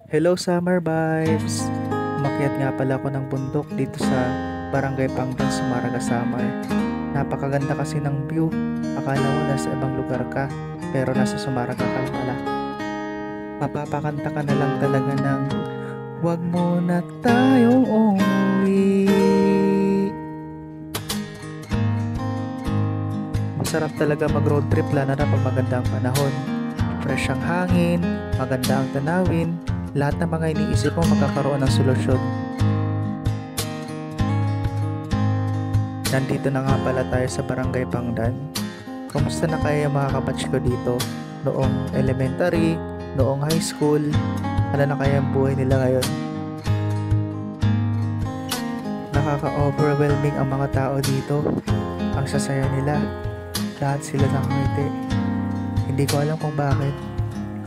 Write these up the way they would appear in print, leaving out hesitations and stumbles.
Hello Summer Vibes! Umakyat nga pala ako ng bundok dito sa Barangay Pangban, Sumaraga, Samar. Napakaganda kasi ng view. Akala mo nasa ibang lugar ka, pero nasa Sumaraga ka lang pala. Mapapakanta ka na lang talaga ng "Wag muna tayong umuwi." Masarap talaga mag-road trip lalo na pag maganda ang panahon. Fresh ang hangin, maganda ang tanawin, lahat ng mga iniisip mo magkakaroon ng solusyon. Nandito na nga pala tayo sa Barangay Pangdan. Kumusta na kaya yung mga kabatch ko dito? Noong elementary, noong high school, ano na kaya ang buhay nila ngayon? Nakaka-overwhelming ang mga tao dito. Ang sasaya nila. Lahat sila nakangiti. Hindi ko alam kung bakit.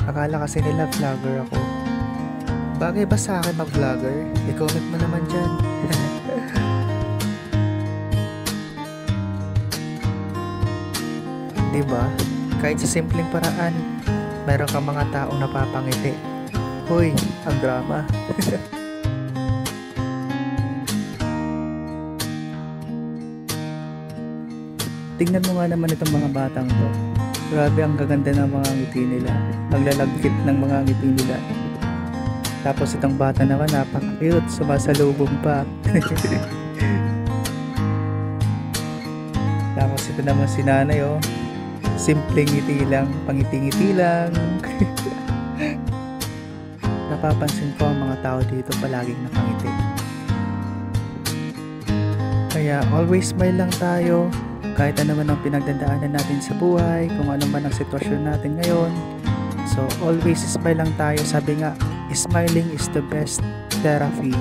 Akala kasi nila vlogger ako. Bagay ba sa akin mag-vlogger? I-comment mo naman dyan. Diba? Kahit sa simpleng paraan, meron kang mga taong napapangiti. Hoy, ang drama. Tingnan mo nga naman itong mga batang to. Grabe ang gaganda ng mga ngiti nila. Ang lalagkit ng mga ngiti nila. Tapos itong bata naman napaka-cute, sumasalubong pa. Tapos ito naman si nanay oh. Simpleng ngiti lang, pangiti-ngiti lang. Napapansin ko ang mga tao dito palaging nakangiti. Kaya always smile lang tayo. Kahit ano man ang pinagdadaanan natin sa buhay, kung ano man ang sitwasyon natin ngayon. So always smile lang tayo. Sabi nga, smiling is the best therapy.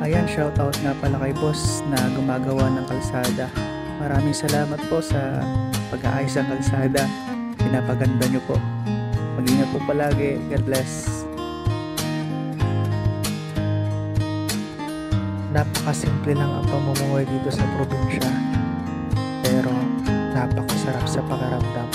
Ayan, shoutout nga pala kay boss na gumagawa ng kalsada. Maraming salamat po sa pag-aayos ng kalsada. Pinapaganda nyo po. Mag-ingat po palagi. God bless. Napakasimple lang ang pamumuhay dito sa probinsya. Pero napakasarap sa pakiramdam.